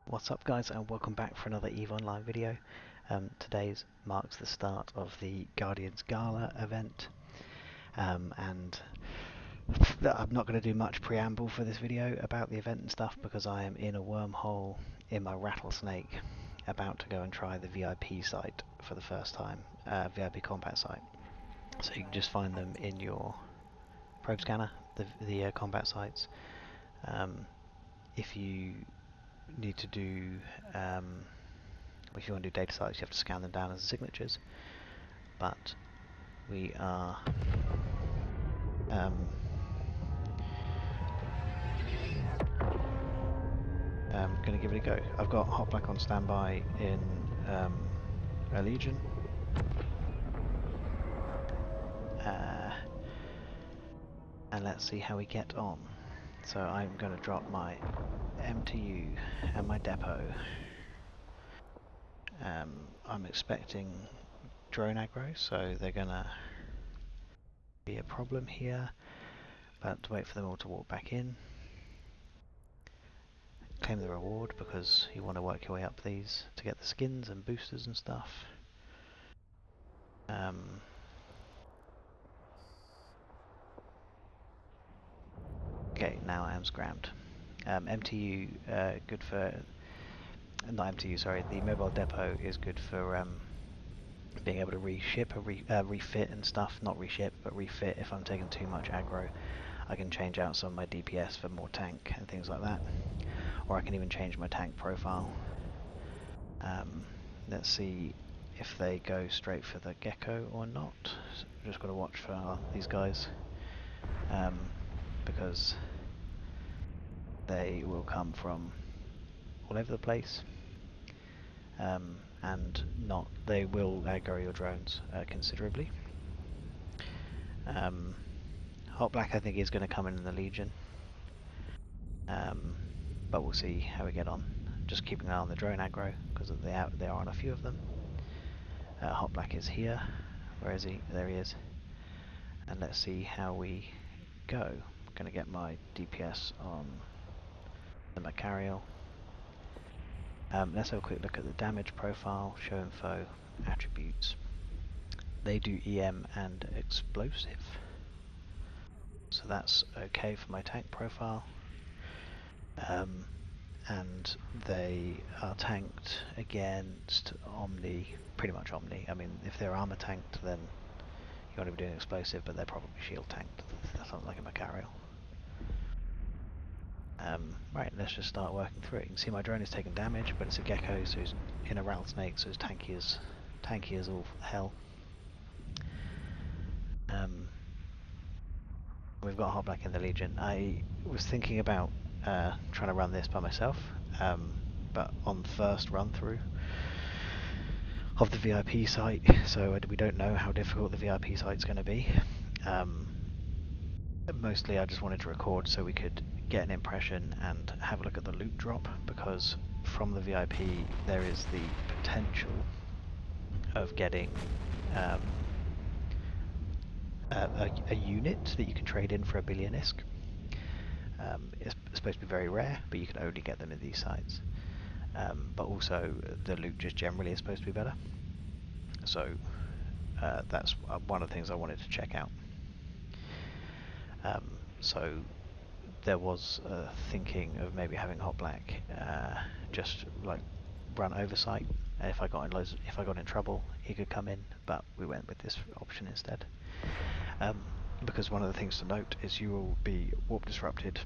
What's up guys, and welcome back for another EVE Online video. Today's marks the start of the Guardians Gala event, and I'm not going to do much preamble for this video about the event and stuff because I am in a wormhole in my rattlesnake about to go and try the VIP site for the first time, VIP combat site. So you can just find them in your probe scanner, the combat sites. If you need to do if you want to do data sites, you have to scan them down as signatures, but we are going to give it a go. I've got Hot Black on standby in a Legion, and let's see how we get on. So I'm going to drop my MTU and my depot. I'm expecting drone aggro, so they're going to be a problem here, but wait for them all to walk back in. Claim the reward because you want to work your way up these to get the skins and boosters and stuff. Okay, now I am scrammed. MTU good for, not MTU, sorry, the mobile depot is good for being able to reship or refit and stuff. Not reship, but refit if I'm taking too much aggro. I can change out some of my DPS for more tank and things like that. Or I can even change my tank profile. Let's see if they go straight for the gecko or not. So we've just got to watch for these guys, because they will come from all over the place, and they will aggro your drones considerably. Hot Black I think is going to come in the Legion, but we'll see how we get on. Just keeping an eye on the drone aggro because there are on a few of them. Hot Black is here. Where is he? There he is. And let's see how we go. I'm going to get my DPS on the Macarial. Let's have a quick look at the damage profile, show info, attributes. They do EM and explosive, so that's okay for my tank profile. And they are tanked against Omni, pretty much Omni. I mean, if they're armor tanked, then you want to be doing explosive, but they're probably shield tanked. That sounds like a Macarial. Right, let's just start working through it. You can see my drone is taking damage, but it's a gecko, so he's in a rattlesnake, so it's tanky as all hell. We've got Hot Black in the Legion. I was thinking about trying to run this by myself, but on the first run through of the VIP site, so we don't know how difficult the VIP site's going to be. Mostly I just wanted to record so we could get an impression and have a look at the loot drop, because from the VIP there is the potential of getting a unit that you can trade in for a Billionisk. It's supposed to be very rare, but you can only get them in these sites. But also the loot just generally is supposed to be better. So that's one of the things I wanted to check out. So there was thinking of maybe having Hot Black just like run oversight. If I got in trouble, he could come in, but we went with this option instead. Because one of the things to note is you will be warp disrupted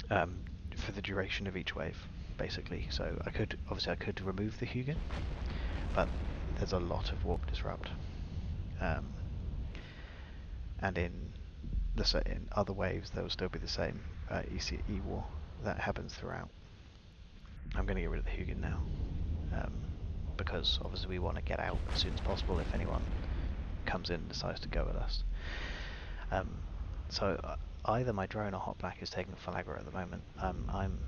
for the duration of each wave, basically. So I could remove the Hugin, but there's a lot of warp disrupt, and in other waves there will still be the same E-war that happens throughout. I'm going to get rid of the Hugin now, because obviously we want to get out as soon as possible if anyone comes in and decides to go with us. So either my drone or Hot Black is taking full aggro at the moment. I'm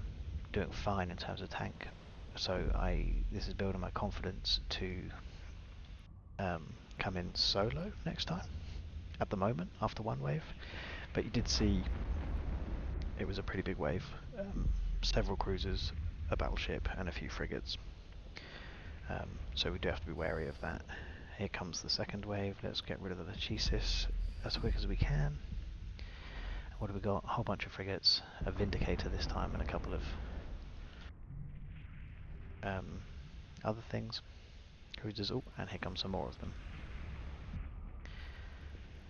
doing fine in terms of tank, so this is building my confidence to come in solo next time. At the moment, after one wave, but you did see it was a pretty big wave. Several cruisers a battleship and a few frigates. So we do have to be wary of that. Here comes the second wave. Let's get rid of the Lachesis as quick as we can. What have we got? A whole bunch of frigates, a Vindicator this time, and a couple of other things. Cruisers. Oh, and here come some more of them.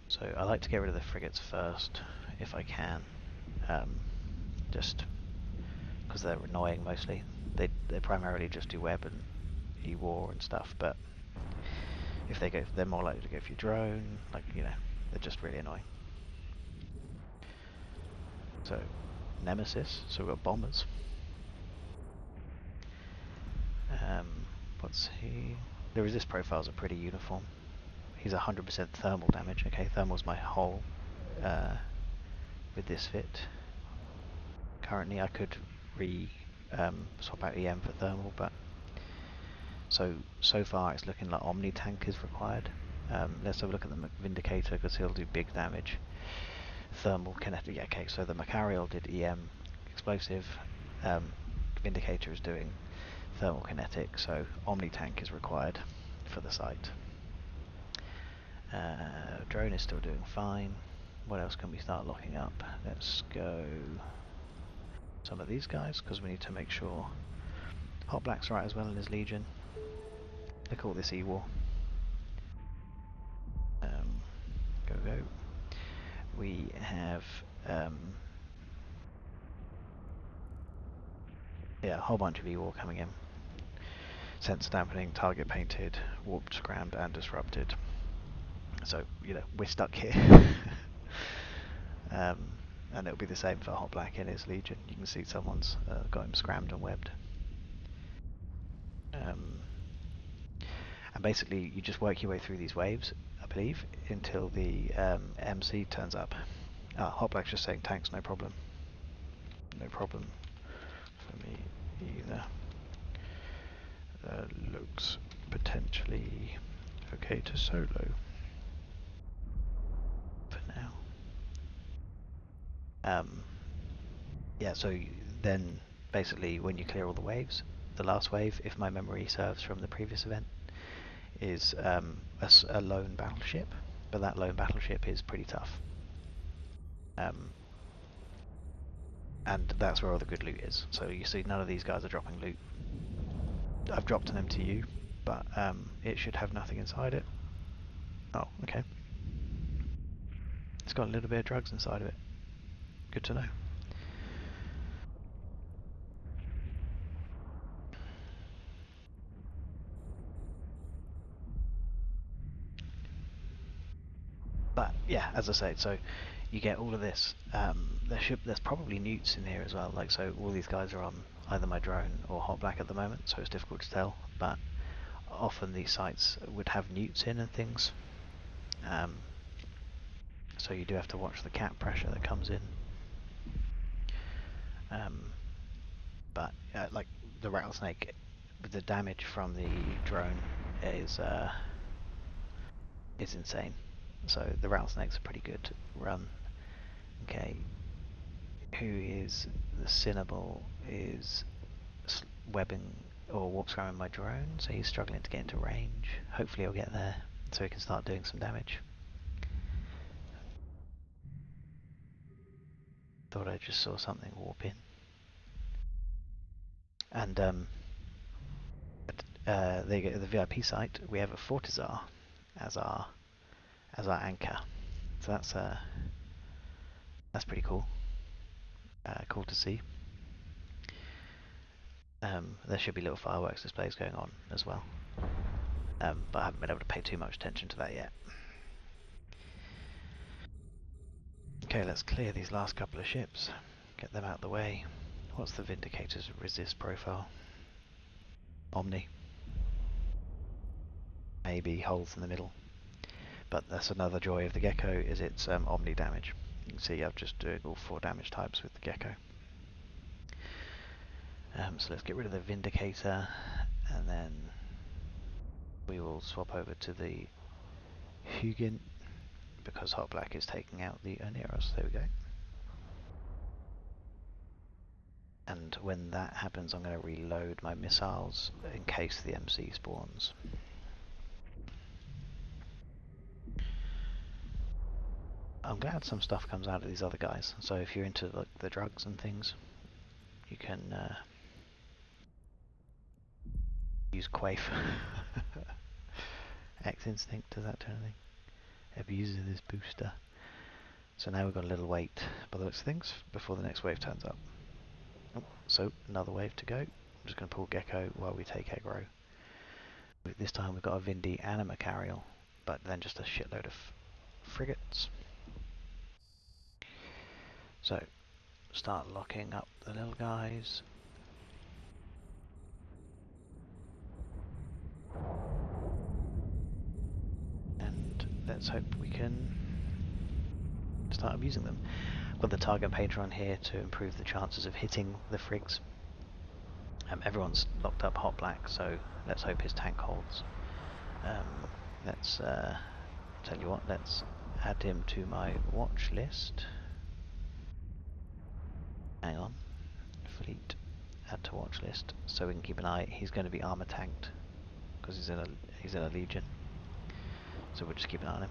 So I like to get rid of the frigates first, if I can, just because they're annoying mostly. They primarily just do web and E-war and stuff, but if they're more likely to go for your drone, like, you know, they're just really annoying. So, Nemesis, so we've got bombers. What's he? The resist profiles are pretty uniform. He's 100% thermal damage. Okay, thermal's my whole with this fit. Currently I could swap out EM for thermal, but so far it's looking like Omni tank is required. Let's have a look at the Vindicator because he'll do big damage. Thermal, kinetic. Yeah, okay, so the Macarial did EM explosive. Vindicator is doing thermal kinetic, so Omni tank is required for the site. Drone is still doing fine. What else can we start locking up? Let's go some of these guys because we need to make sure Hot Black's right as well in his Legion. Look at all this E-war. Go. We have yeah, a whole bunch of E-war coming in. Sensor dampening, target painted, warped, scrammed, and disrupted. So, you know, we're stuck here. And it'll be the same for Hot Black in his Legion. You can see someone's got him scrammed and webbed. And basically, you just work your way through these waves, I believe, until the MC turns up. Hot Black's just saying tanks, no problem. No problem for me either. Looks potentially okay to solo for now. Yeah, so then basically when you clear all the waves, the last wave, if my memory serves from the previous event, is a lone battleship, but that lone battleship is pretty tough. And that's where all the good loot is. So you see none of these guys are dropping loot. I've dropped an MTU, but it should have nothing inside it. Oh, okay. It's got a little bit of drugs inside of it. Good to know. But yeah, as I say, so you get all of this. There's probably newts in here as well. Like, so all these guys are on either my drone or Hot Black at the moment, so it's difficult to tell. But often these sites would have newts in and things. So you do have to watch the cap pressure that comes in. But like the rattlesnake, the damage from the drone is insane. So the rattlesnake's a pretty good run. Okay, who is the Cinnable is webbing or warp scamming my drone, so he's struggling to get into range. Hopefully he'll get there so he can start doing some damage. Thought I just saw something warp in. And the VIP site, we have a Fortizar as our anchor. So that's pretty cool. Cool to see. There should be little fireworks displays going on as well. But I haven't been able to pay too much attention to that yet. Okay, let's clear these last couple of ships. Get them out of the way. What's the Vindicator's resist profile? Omni. Maybe holes in the middle. But that's another joy of the Gecko, is its Omni damage. You can see I've just doing all 4 damage types with the Gecko. So let's get rid of the Vindicator, and then we will swap over to the Hugin, because Hot Black is taking out the Oneros. There we go. And when that happens, I'm going to reload my missiles in case the MC spawns. I'm glad some stuff comes out of these other guys. So if you're into like the drugs and things, you can use Quaif. X Instinct, does that turn anything? Abuses this booster. So now we've got a little wait by the looks of things before the next wave turns up. Oh, so another wave to go. I'm just going to pull Gecko while we take aggro. This time we've got a Vindy and a Macarial, but then just a shitload of frigates. So start locking up the little guys. And let's hope we can start abusing them. Got the target painter on here to improve the chances of hitting the frigs. Everyone's locked up hot black, so let's hope his tank holds. Let's tell you what, let's add him to my watch list. Hang on, fleet, add to watch list, so we can keep an eye. He's going to be armor tanked because he's in a legion, so we'll just keep an eye on him.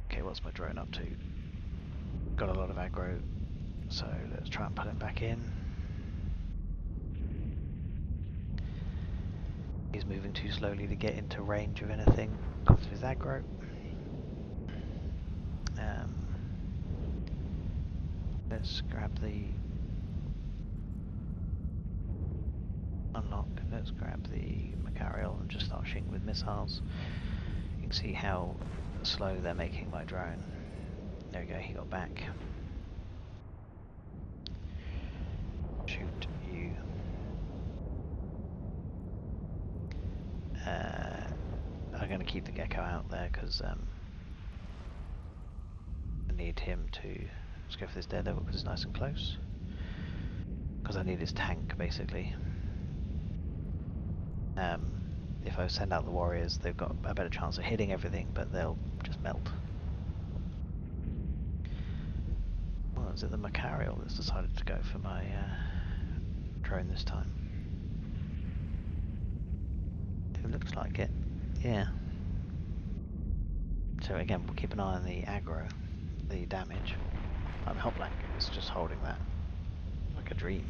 Okay, what's my drone up to? Got a lot of aggro, so let's try and pull him back in. He's moving too slowly to get into range of anything because of his aggro. Let's grab the unlock, let's grab the Macarial and just start shooting with missiles. You can see how slow they're making my drone. There we go, he got back. Shoot you. I'm going to keep the Gecko out there because I need him to... Let's go for this Daredevil because it's nice and close. Because I need his tank, basically. If I send out the warriors, they've got a better chance of hitting everything, but they'll just melt. Well, is it the Macarial that's decided to go for my drone this time? It looks like it, yeah. So again, we'll keep an eye on the aggro, the damage. Hot Black is just holding that like a dream.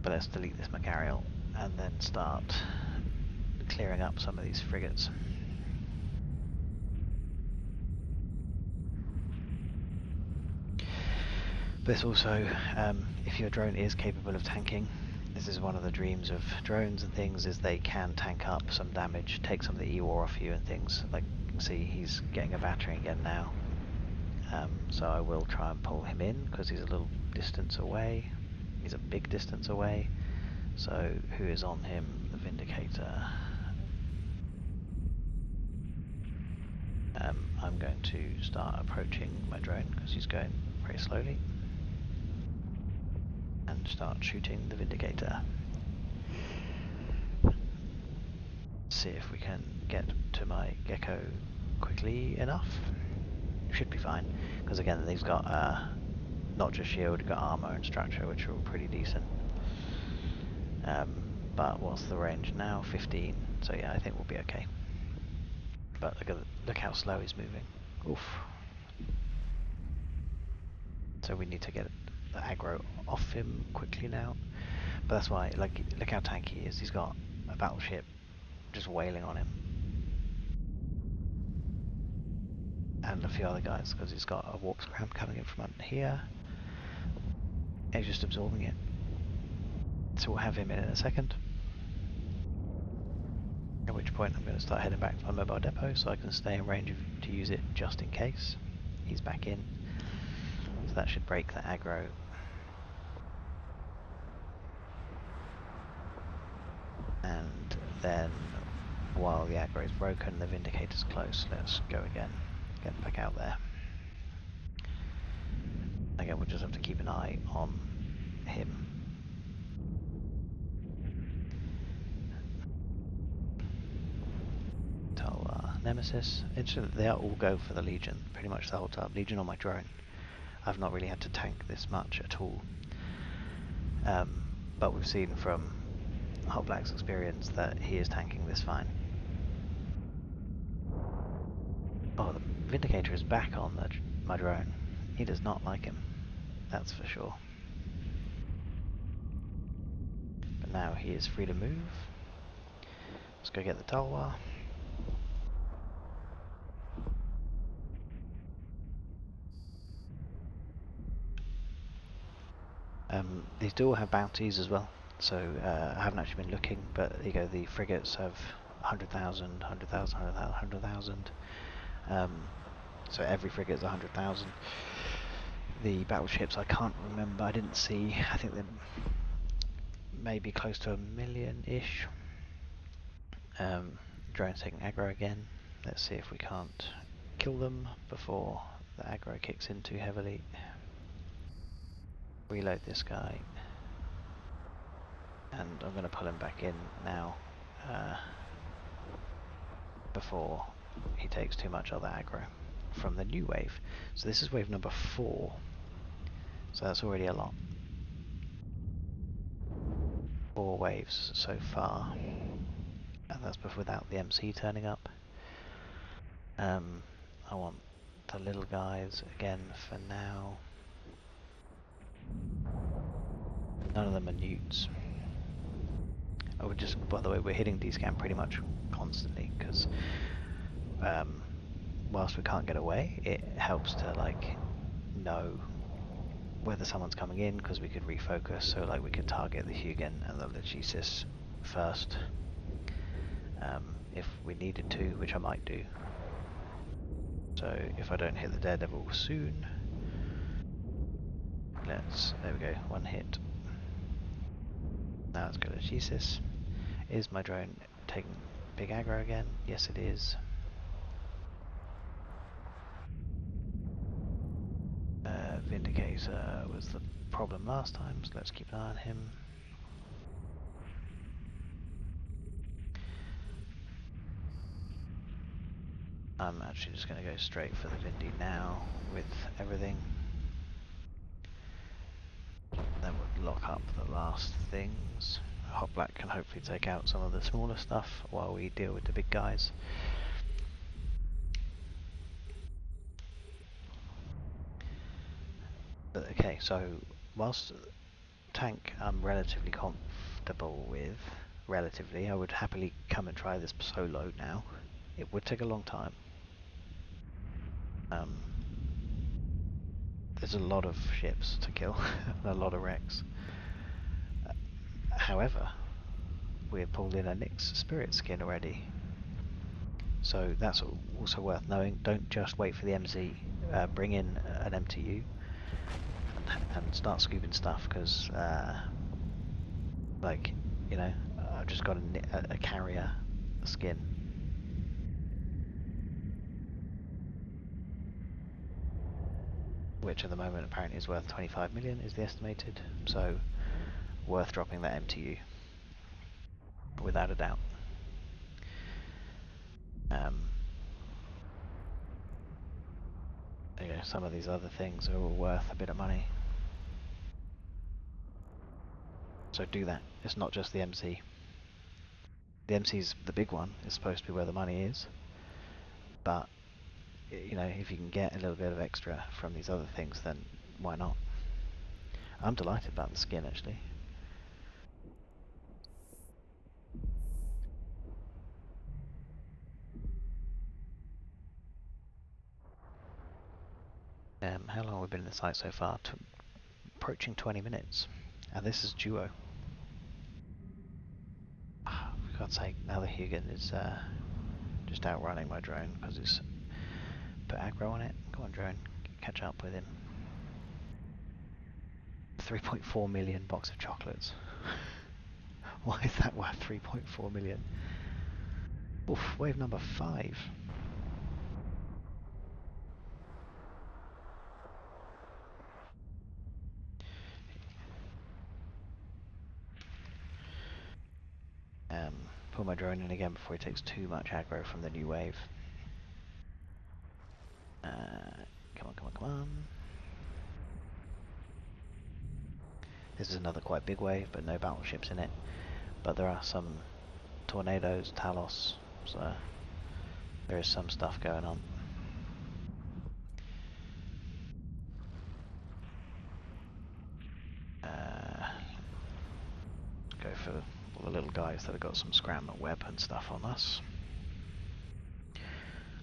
But let's delete this Macarial and then start clearing up some of these frigates. This also, if your drone is capable of tanking, this is one of the dreams of drones and things, is they can tank up some damage, take some of the E-War off you and things. Like, see, he's getting a battering again now. So I will try and pull him in because he's a little distance away. He's a big distance away. So who is on him? The Vindicator. I'm going to start approaching my drone because he's going very slowly. And start shooting the Vindicator. See if we can get to my Gecko quickly enough. Should be fine, because again they've got not just shield, got armor and structure, which are all pretty decent. But what's the range now? 15. So yeah, I think we'll be okay. But look how slow he's moving. Oof. So we need to get the aggro off him quickly now. But that's why, like, look how tanky he is. He's got a battleship just wailing on him. And a few other guys, because he's got a warp scram coming in from under here. He's just absorbing it. So we'll have him in a second. At which point I'm going to start heading back to my mobile depot so I can stay in range to use it just in case. He's back in. So that should break the aggro. And then while the aggro is broken, the Vindicator's close. Let's go again. Get back out there. Again, we'll just have to keep an eye on him. Tell Nemesis. They all go for the Legion pretty much the whole time. Legion on my drone. I've not really had to tank this much at all. But we've seen from Hot Black's experience that he is tanking this fine. Oh, the Vindicator is back on my drone. He does not like him, that's for sure. But now he is free to move. Let's go get the Talwar. These do all have bounties as well, so I haven't actually been looking, but there you go, the frigates have 100,000, 100,000, 100,000. So every frigate is 100,000. The battleships, I can't remember, I didn't see, I think they're maybe close to 1 million-ish. Drones taking aggro again. Let's see if we can't kill them before the aggro kicks in too heavily. Reload this guy. And I'm going to pull him back in now before he takes too much other aggro from the new wave. So this is wave number 4. So that's already a lot. 4 waves so far. And that's without the MC turning up. I want the little guys again for now. None of them are newts. Oh, by the way, we're hitting D-scan pretty much constantly because whilst we can't get away, it helps to like know whether someone's coming in because we could refocus. So like we could target the Hugin and the Legisis first if we needed to, which I might do. So if I don't hit the Daredevil soon, there we go, 1 hit. Now let's go to Jesus. Is my drone taking big aggro again? Yes it is. Vindicator was the problem last time, so let's keep an eye on him. I'm actually just going to go straight for the Vindy now with everything. Then we'll lock up the last things. Hot Black can hopefully take out some of the smaller stuff while we deal with the big guys. But okay, so whilst tank I'm relatively comfortable with, I would happily come and try this solo now. It would take a long time. There's a lot of ships to kill, and a lot of wrecks. However, we have pulled in a Nyx Spirit skin already, so that's also worth knowing. Don't just wait for the MZ, bring in an MTU and start scooping stuff, because like, you know, I've just got a carrier skin. Which at the moment apparently is worth 25 million is the estimated, so worth dropping that MTU without a doubt. You know, some of these other things are all worth a bit of money, so do that. It's not just the MC. The MC's the big one, it's supposed to be where the money is, but you know, if you can get a little bit of extra from these other things, then why not? I'm delighted about the skin actually. How long have we been in the site so far? Approaching 20 minutes, and this is duo. For God's sake, now the Hugin is just outrunning my drone because it's put aggro on it. Go on drone, catch up with him. 3.4 million box of chocolates. Why is that worth 3.4 million? Oof, wave number 5. Pull my drone in again before he takes too much aggro from the new wave. Come on, come on, come on. This is another quite big wave, but no battleships in it. But there are some tornadoes, Talos, so there is some stuff going on. Go for all the little guys that have got some scram and web and stuff on us.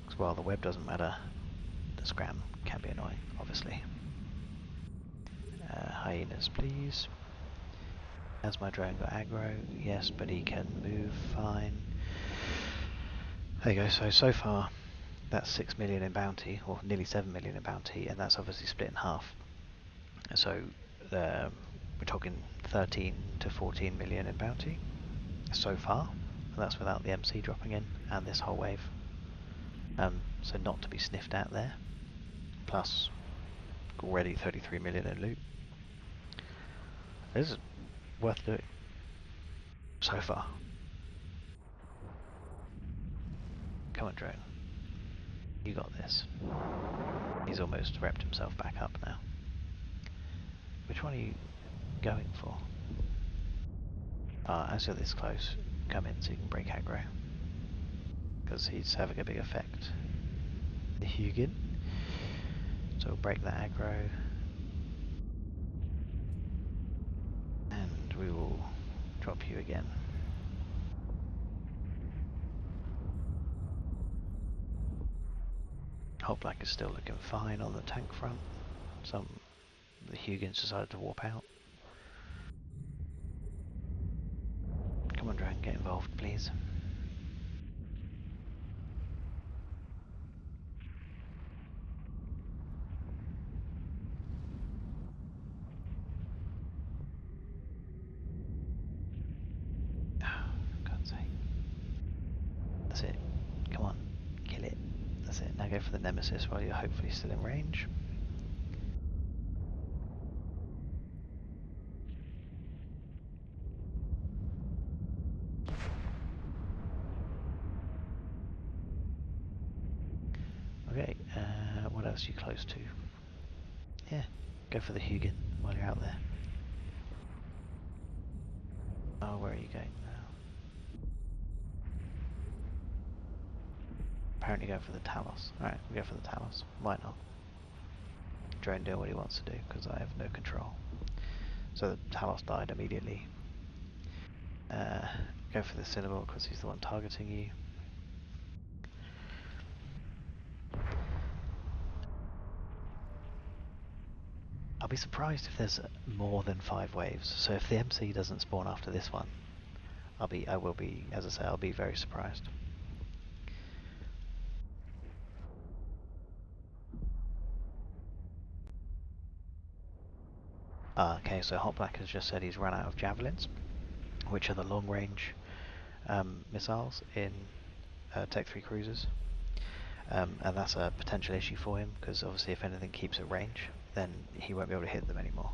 Because while the web doesn't matter, the scram can be annoying, obviously. Hyenas, please. Has my drone got aggro? Yes, but he can move fine. There you go. So far, that's 6 million in bounty, or nearly 7 million in bounty, and that's obviously split in half. So we're talking 13 to 14 million in bounty so far, and that's without the MC dropping in and this whole wave. So not to be sniffed at there. Plus, already 33 million in loot. This is worth doing so far. Come on, drone. You got this. He's almost repped himself back up now. Which one are you going for? As you're this close, come in so you can break aggro. Because he's having a big effect. The Hugin. So we'll break that aggro. And we will drop you again. Whole black is still looking fine on the tank front. The Hugins decided to warp out. Come on, drone, get involved, please. God's sake. That's it. Come on, kill it. That's it. Now go for the Nemesis while you're hopefully still in range. Okay, what else are you close to? Yeah, go for the Hugin while you're out there. Oh, where are you going now? Apparently go for the Talos. Alright, we'll go for the Talos. Why not? Drone doing what he wants to do, because I have no control. So the Talos died immediately. Go for the Cynabal, because he's the one targeting you. I'll be surprised if there's more than 5 waves. So if the MC doesn't spawn after this one, I will be, as I say, I'll be very surprised. Okay, so Hot Black has just said he's run out of javelins, which are the long-range missiles in Tech 3 cruisers. And that's a potential issue for him, because obviously if anything keeps at range, then he won't be able to hit them anymore.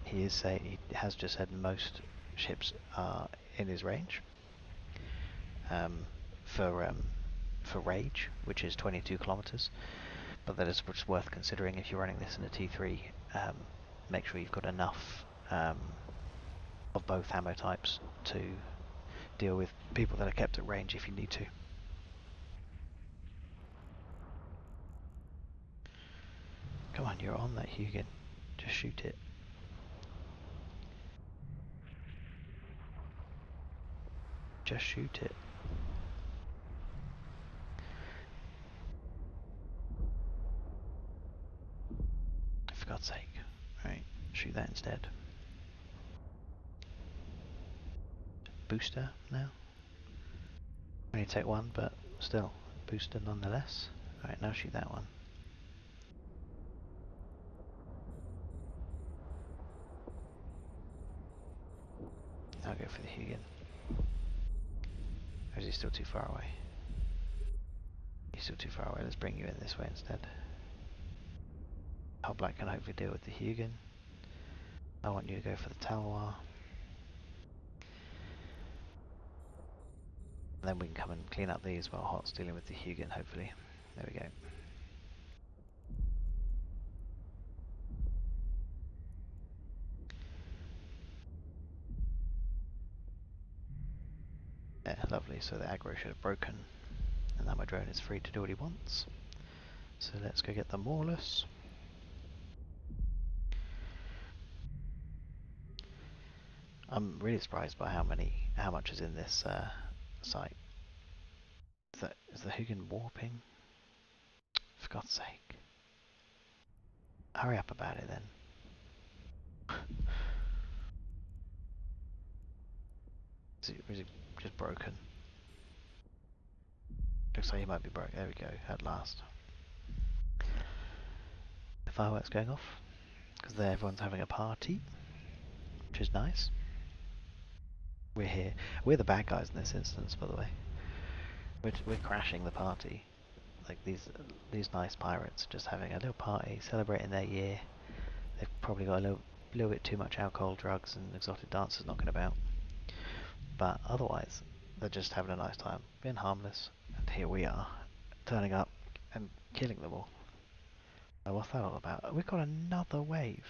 He has just said most ships are in his range for Rage, which is 22 kilometers. But that is just worth considering if you're running this in a T3. Make sure you've got enough of both ammo types to deal with people that are kept at range if you need to. Come on, you're on that Hugin. Just shoot it. Just shoot it. For God's sake. Right, shoot that instead. Booster now. Only take one, but still, booster nonetheless. Alright, now shoot that one. I'll go for the Hugin. Or is he still too far away? He's still too far away. Let's bring you in this way instead. Hot Black can hopefully deal with the Hugin. I want you to go for the Talwar. And then we can come and clean up these while Hot's dealing with the Hugin, hopefully. There we go. Lovely, so the aggro should have broken, and now my drone is free to do what he wants. So let's go get the Maulus. I'm really surprised by how much is in this site. Is the Hugin warping? For God's sake. Hurry up about it then. Is it just broken? Looks like he might be broken. There we go, at last. The fireworks going off, because everyone's having a party, which is nice. We're here. We're the bad guys in this instance, by the way. We're crashing the party. Like these nice pirates just having a little party, celebrating their year. They've probably got a little bit too much alcohol, drugs, and exotic dancers knocking about. But otherwise, they're just having a nice time, being harmless. And here we are, turning up and killing them all. Now, what's that all about? We've got another wave.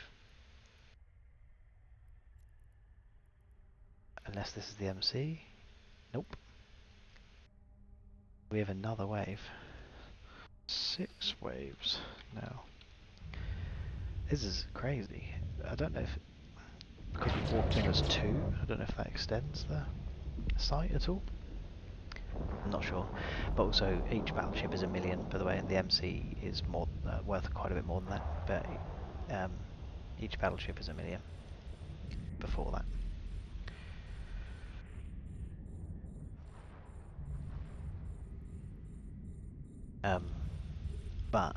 Unless this is the MC. Nope. We have another wave. 6 waves now. This is crazy. I don't know if, because we walked in as 2, I don't know if that extends the site at all. I'm not sure. But also, each battleship is 1 million, by the way, and the MC is more worth quite a bit more than that. But each battleship is 1 million before that. But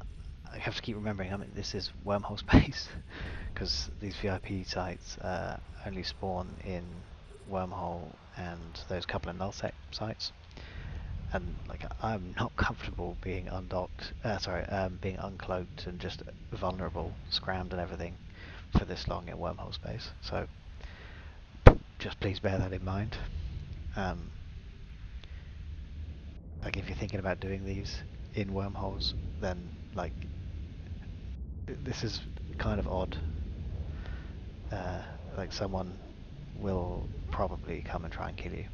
I have to keep remembering, I mean, this is wormhole space, because these VIP sites only spawn in wormhole and those couple of nullsec sites. And like, I'm not comfortable being undocked, being uncloaked and just vulnerable, scrammed and everything for this long in wormhole space. So just please bear that in mind. Like, if you're thinking about doing these in wormholes, then like, this is kind of odd. Like, someone will probably come and try and kill you.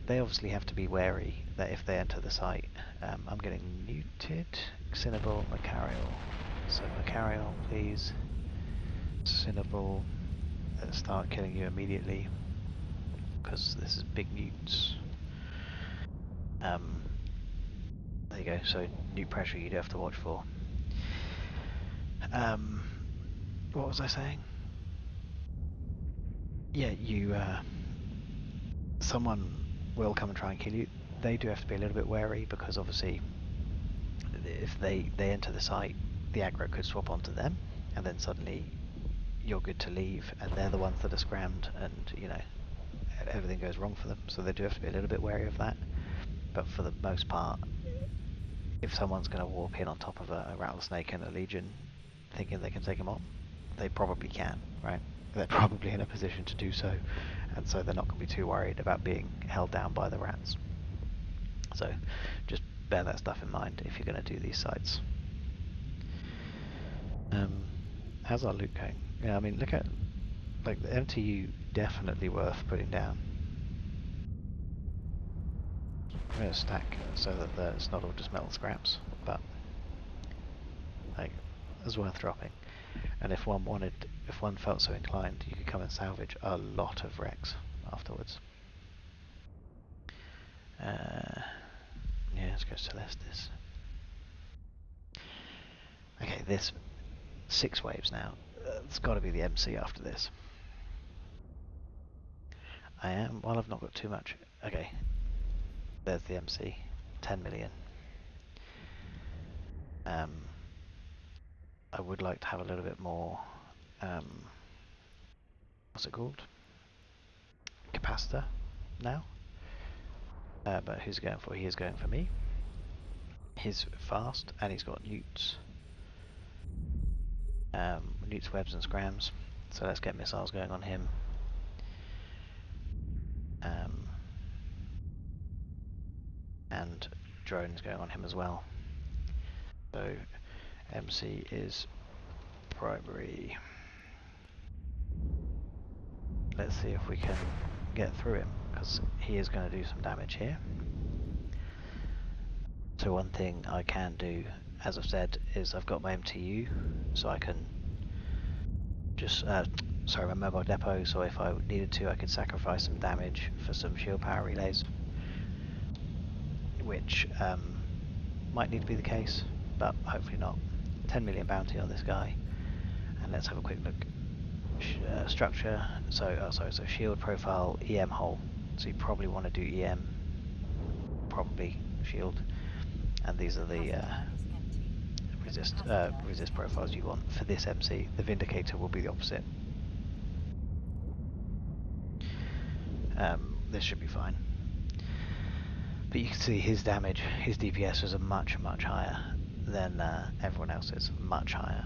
They obviously have to be wary that if they enter the site, I'm getting muted. Cinnaball, Macarial. So Macarial, please. Cinnaball, start killing you immediately, because this is big newts. There you go, so newt pressure you do have to watch for. What was I saying? Yeah, someone will come and try and kill you. They do have to be a little bit wary, because obviously if they enter the site, the aggro could swap onto them, and then suddenly you're good to leave, and they're the ones that are scrammed, and you know, everything goes wrong for them. So they do have to be a little bit wary of that. But for the most part, if someone's going to warp in on top of a rattlesnake and a legion thinking they can take them on, they probably can, right? They're probably in a position to do so, and so they're not going to be too worried about being held down by the rats. So just bear that stuff in mind if you're going to do these sites. How's our loot going? Yeah, I mean, look at, like, the MTU definitely worth putting down. I'm going to stack so that it's not all just metal scraps, but like, it's worth dropping. And if one felt so inclined, you could come and salvage a lot of wrecks afterwards. Yeah, let's go Celestis. Okay, this 6 waves now. It's got to be the MC after this. Well, I've not got too much. Okay, there's the MC. 10 million. I would like to have a little bit more, what's it called? Capacitor now. But who's he going for? He is going for me. He's fast, and he's got newts. Newts, webs, and scrams. So let's get missiles going on him. And drones going on him as well. So MC is primary. Let's see if we can get through him, because he is going to do some damage here. So one thing I can do, as I've said, is I've got my MTU, so I can just, sorry, my mobile depot, so if I needed to I could sacrifice some damage for some shield power relays, which might need to be the case, but hopefully not. 10 million bounty on this guy, and let's have a quick look. Structure, so shield profile, EM hull, so you probably want to do EM, probably shield, and these are the resist profiles you want for this MC. The Vindicator will be the opposite. This should be fine. But you can see his damage, his DPS was a much higher than everyone else's, much higher.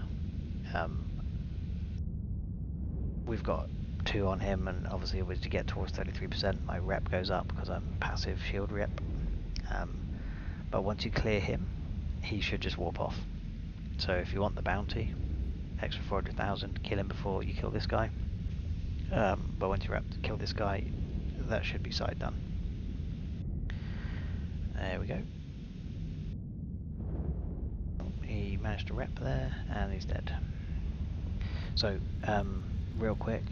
We've got 2 on him, and obviously as you get towards 33%, my rep goes up because I'm passive shield rep. But once you clear him, he should just warp off. So if you want the bounty, extra 400,000, kill him before you kill this guy. But once you're up to kill this guy, that should be side done. There we go. He managed to rep there, and he's dead. So, real quick,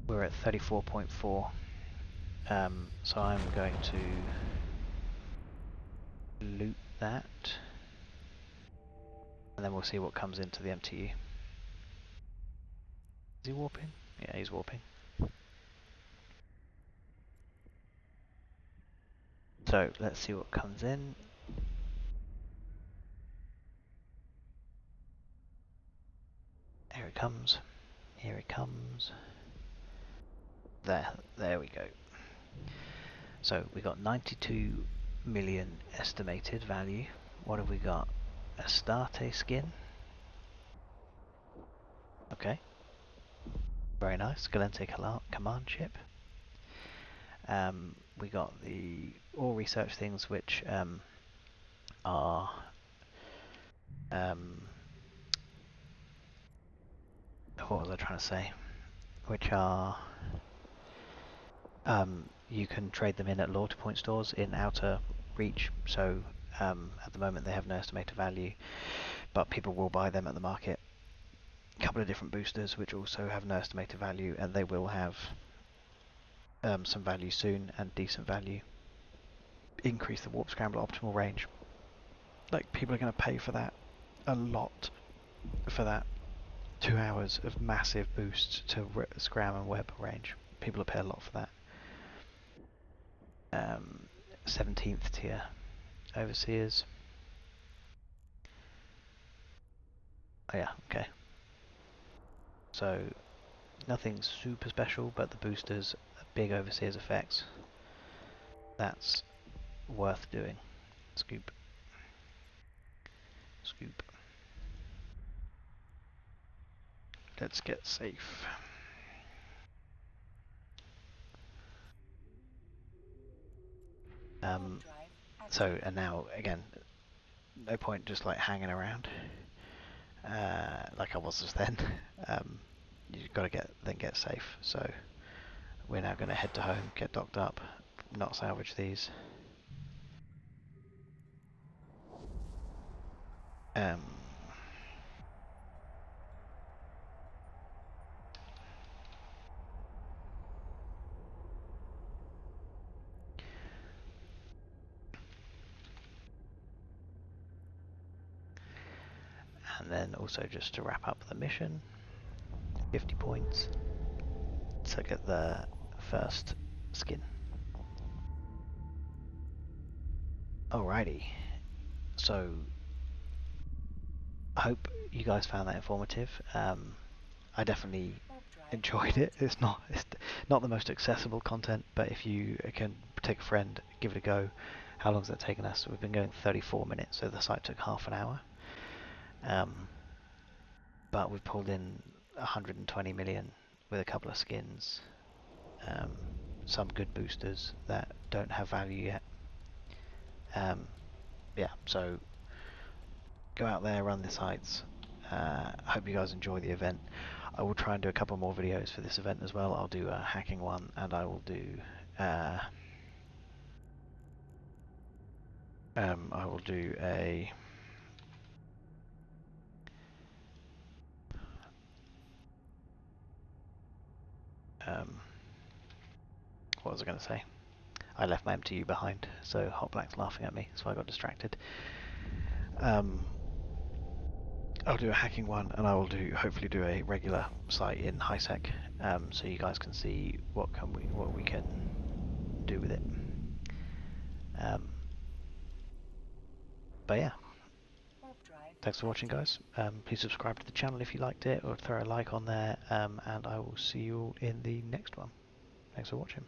we're at 34.4. So I'm going to loot that, and then we'll see what comes into the MTU. Is he warping? Yeah, he's warping. So let's see what comes in. Here it comes. Here it comes. There we go. So we got 92 million estimated value. What have we got? Astarte skin. Okay. Very nice. Galente command ship. We got the all research things, which are what was I trying to say? Which are you can trade them in at loyalty point stores in outer reach. So at the moment they have no estimated value, but people will buy them at the market. A couple of different boosters which also have no estimated value, and they will have some value soon, and decent value. Increase the warp scramble optimal range. Like, people are going to pay for that a lot, for that 2 hours of massive boosts to scram and web range. People will pay a lot for that. 17th tier overseers. Oh yeah, okay. So nothing super special, but the boosters, big overseers effects. That's worth doing. Scoop. Scoop. Let's get safe. So, and now again, no point just like hanging around like I was just then. You've got to get safe. So we're now going to head to home, get docked up, not salvage these. And then also just to wrap up the mission, 50 points to get the first skin. Alrighty, so I hope you guys found that informative. I definitely enjoyed it. It's not the most accessible content, but if you can take a friend, give it a go. How long has that taken us? We've been going 34 minutes, so the site took half an hour. But we've pulled in 120 million with a couple of skins, some good boosters that don't have value yet. Yeah, so go out there, run the sites. Hope you guys enjoy the event. I will try and do a couple more videos for this event as well. I'll do a hacking one, and I will do a what was I going to say? I left my MTU behind, so Hot Black's laughing at me, so I got distracted. I'll do a hacking one, and I will hopefully do a regular site in HiSec, so you guys can see what we can do with it. But yeah, thanks for watching, guys. Please subscribe to the channel if you liked it, or throw a like on there, and I will see you all in the next one. Thanks for watching.